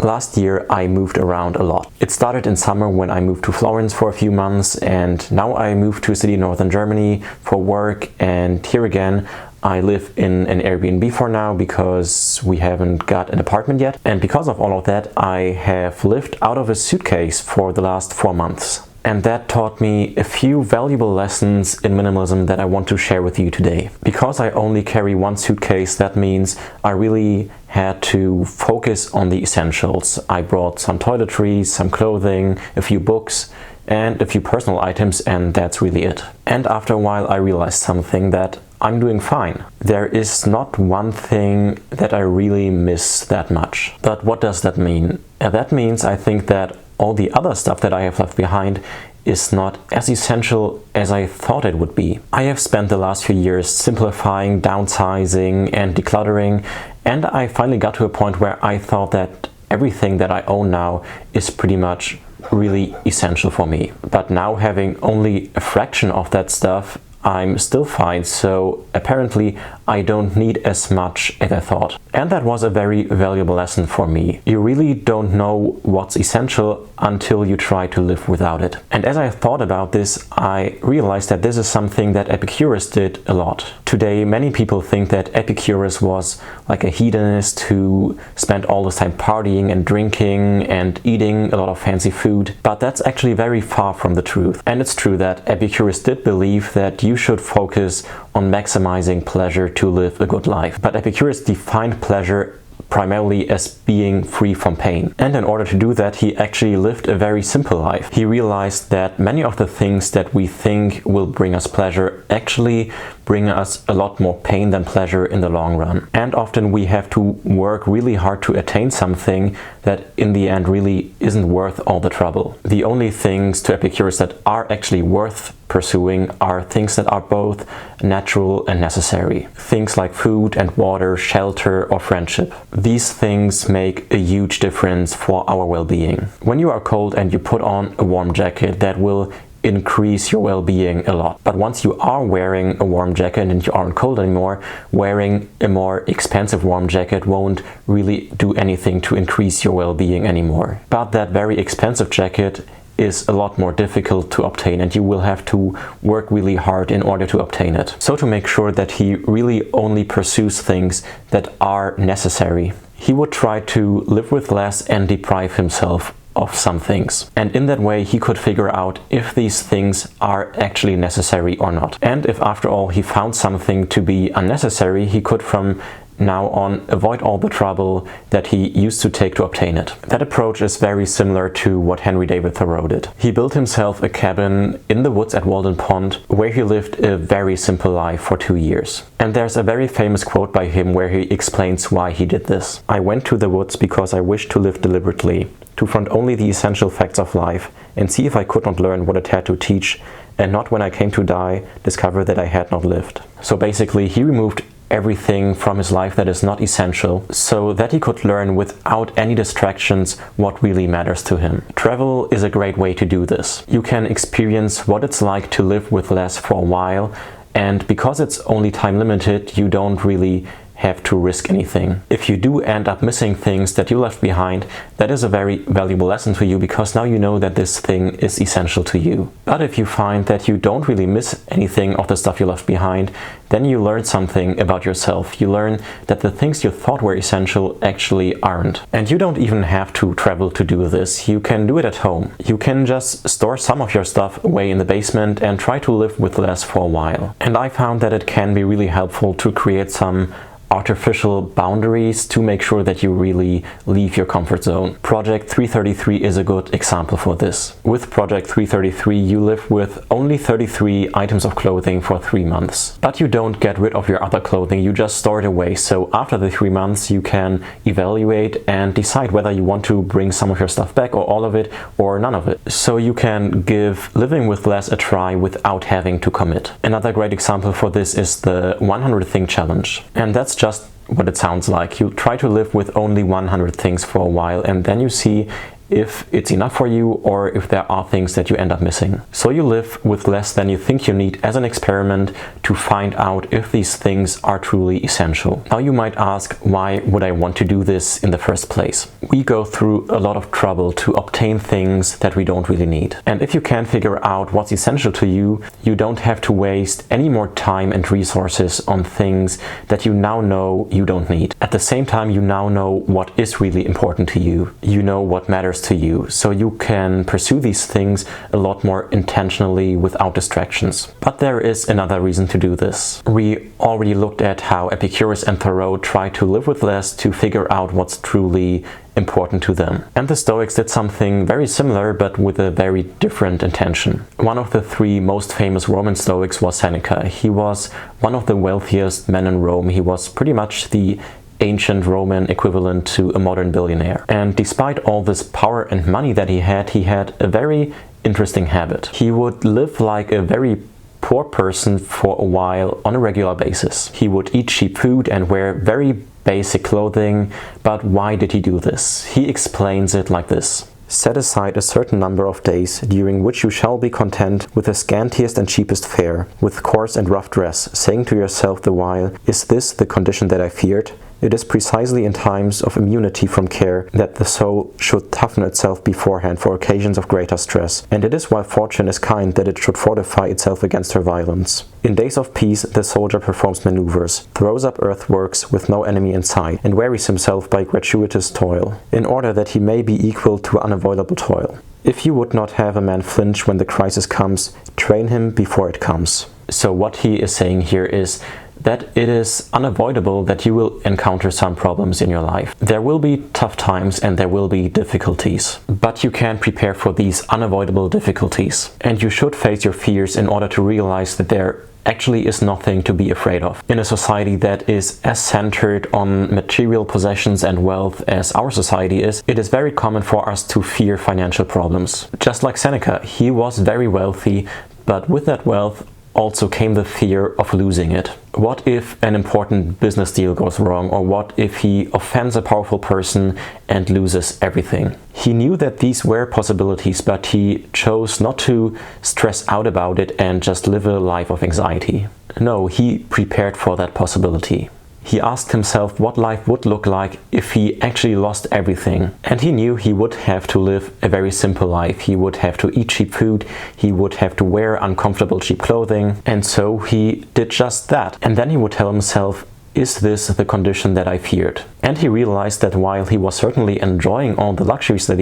Last year I moved around a lot. It started in summer when I moved to Florence for a few months, and now I moved to a city in northern Germany for work, and here again I live in an Airbnb for now because we haven't got an apartment yet. And because of all of that, I have lived out of a suitcase for the last 4 months. And that taught me a few valuable lessons in minimalism that I want to share with you today. Because I only carry one suitcase, that means I really had to focus on the essentials. I brought some toiletries, some clothing, a few books, and a few personal items, and that's really it. And after a while I realized something, that I'm doing fine. There is not one thing that I really miss that much. But what does that mean? That means I think that all the other stuff that I have left behind is not as essential as I thought it would be. I have spent the last few years simplifying, downsizing, and decluttering, and I finally got to a point where I thought that everything that I own now is pretty much really essential for me. But now, having only a fraction of that stuff, I'm still fine, so apparently I don't need as much as I thought. And that was a very valuable lesson for me. You really don't know what's essential until you try to live without it. And as I thought about this, I realized that this is something that Epicurus did a lot. Today, many people think that Epicurus was like a hedonist who spent all this time partying and drinking and eating a lot of fancy food. But that's actually very far from the truth. And it's true that Epicurus did believe that you should focus on maximizing pleasure to live a good life. But Epicurus defined pleasure primarily as being free from pain. And in order to do that, he actually lived a very simple life. He realized that many of the things that we think will bring us pleasure actually bring us a lot more pain than pleasure in the long run. And often we have to work really hard to attain something that in the end really isn't worth all the trouble. The only things, to Epicurus, that are actually worth pursuing are things that are both natural and necessary. Things like food and water, shelter, or friendship. These things make a huge difference for our well-being. When you are cold and you put on a warm jacket, that will increase your well-being a lot. But once you are wearing a warm jacket and you aren't cold anymore, wearing a more expensive warm jacket won't really do anything to increase your well-being anymore. But that very expensive jacket is a lot more difficult to obtain, and you will have to work really hard in order to obtain it. So to make sure that he really only pursues things that are necessary, he would try to live with less and deprive himself of some things. And in that way he could figure out if these things are actually necessary or not. And if after all he found something to be unnecessary, he could from now on avoid all the trouble that he used to take to obtain it. That approach is very similar to what Henry David Thoreau did. He built himself a cabin in the woods at Walden Pond where he lived a very simple life for 2 years. And there's a very famous quote by him where he explains why he did this. "I went to the woods because I wished to live deliberately, to front only the essential facts of life and see if I could not learn what it had to teach, and not when I came to die discover that I had not lived." So basically he removed everything from his life that is not essential so that he could learn without any distractions what really matters to him. Travel is a great way to do this. You can experience what it's like to live with less for a while, and because it's only time limited, you don't really have to risk anything. If you do end up missing things that you left behind, that is a very valuable lesson for you, because now you know that this thing is essential to you. But if you find that you don't really miss anything of the stuff you left behind, then you learn something about yourself. You learn that the things you thought were essential actually aren't. And you don't even have to travel to do this. You can do it at home. You can just store some of your stuff away in the basement and try to live with less for a while. And I found that it can be really helpful to create some artificial boundaries to make sure that you really leave your comfort zone. Project 333 is a good example for this. With Project 333, you live with only 33 items of clothing for 3 months. But you don't get rid of your other clothing, you just store it away. So after the 3 months, you can evaluate and decide whether you want to bring some of your stuff back, or all of it, or none of it. So you can give living with less a try without having to commit. Another great example for this is the 100 thing challenge. And that's just what it sounds like. You try to live with only 100 things for a while, and then you see if it's enough for you or if there are things that you end up missing. So you live with less than you think you need as an experiment to find out if these things are truly essential. Now you might ask, why would I want to do this in the first place? We go through a lot of trouble to obtain things that we don't really need. And if you can't figure out what's essential to you, you don't have to waste any more time and resources on things that you now know you don't need. At the same time, you now know what is really important to you. You know what matters to you, so you can pursue these things a lot more intentionally without distractions. But there is another reason to do this. We already looked at how Epicurus and Thoreau tried to live with less to figure out what's truly important to them. And the Stoics did something very similar, but with a very different intention. One of the three most famous Roman Stoics was Seneca. He was one of the wealthiest men in Rome. He was pretty much the ancient Roman equivalent to a modern billionaire. And despite all this power and money that he had a very interesting habit. He would live like a very poor person for a while on a regular basis. He would eat cheap food and wear very basic clothing. But why did he do this? He explains it like this. Set aside a certain number of days during which you shall be content with the scantiest and cheapest fare, with coarse and rough dress, saying to yourself the while, is this the condition that I feared? It is precisely in times of immunity from care that the soul should toughen itself beforehand for occasions of greater stress, and it is while fortune is kind that it should fortify itself against her violence. In days of peace the soldier performs maneuvers, throws up earthworks with no enemy in sight, and wearies himself by gratuitous toil, in order that he may be equal to unavoidable toil. If you would not have a man flinch when the crisis comes, train him before it comes. So what he is saying here is that it is unavoidable that you will encounter some problems in your life. There will be tough times and there will be difficulties, but you can prepare for these unavoidable difficulties. And you should face your fears in order to realize that there actually is nothing to be afraid of. In a society that is as centered on material possessions and wealth as our society is, it is very common for us to fear financial problems. Just like Seneca, he was very wealthy, but with that wealth also came the fear of losing it. What if an important business deal goes wrong, or what if he offends a powerful person and loses everything? He knew that these were possibilities, but he chose not to stress out about it and just live a life of anxiety. No, he prepared for that possibility. He asked himself what life would look like if he actually lost everything. And he knew he would have to live a very simple life. He would have to eat cheap food, he would have to wear uncomfortable cheap clothing, and so he did just that. And then he would tell himself, is this the condition that I feared? And he realized that while he was certainly enjoying all the luxuries that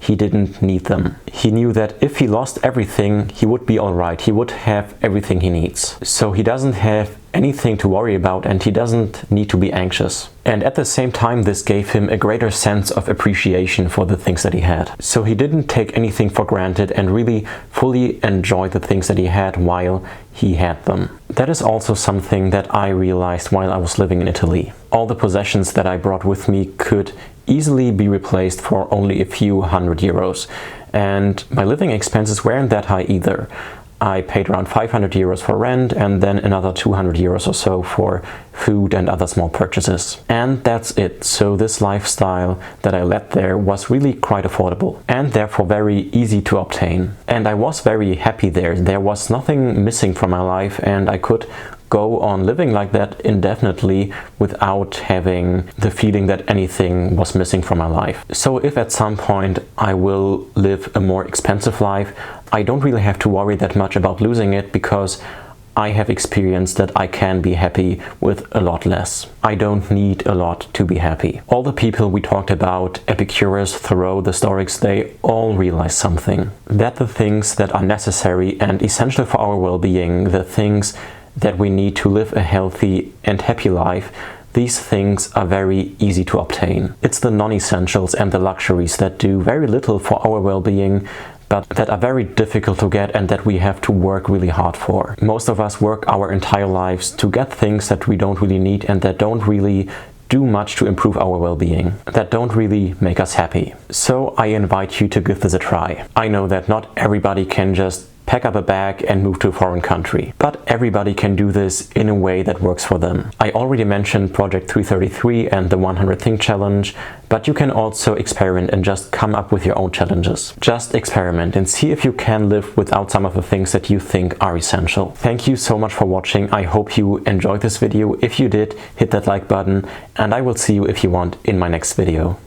he didn't need them. He knew that if he lost everything, he would be alright. He would have everything he needs. So he doesn't have anything to worry about and he doesn't need to be anxious. And at the same time, this gave him a greater sense of appreciation for the things that he had. So he didn't take anything for granted and really fully enjoyed the things that he had while he had them. That is also something that I realized while I was living in Italy. All the possessions that I brought with me could easily be replaced for only a few €100. And my living expenses weren't that high either. I paid around €500 for rent and then another €200 or so for food and other small purchases. And that's it. So this lifestyle that I led there was really quite affordable and therefore very easy to obtain. And I was very happy there. There was nothing missing from my life and I could go on living like that indefinitely without having the feeling that anything was missing from my life. So if at some point I will live a more expensive life, I don't really have to worry that much about losing it because I have experienced that I can be happy with a lot less. I don't need a lot to be happy. All the people we talked about, Epicurus, Thoreau, the Stoics, they all realized something. That the things that are necessary and essential for our well-being, the things that we need to live a healthy and happy life, these things are very easy to obtain. It's the non-essentials and the luxuries that do very little for our well-being, but that are very difficult to get and that we have to work really hard for. Most of us work our entire lives to get things that we don't really need and that don't really do much to improve our well-being, that don't really make us happy. So I invite you to give this a try. I know that not everybody can just pack up a bag and move to a foreign country. But everybody can do this in a way that works for them. I already mentioned Project 333 and the 100 Thing Challenge, but you can also experiment and just come up with your own challenges. Just experiment and see if you can live without some of the things that you think are essential. Thank you so much for watching. I hope you enjoyed this video. If you did, hit that like button, and I will see you if you want in my next video.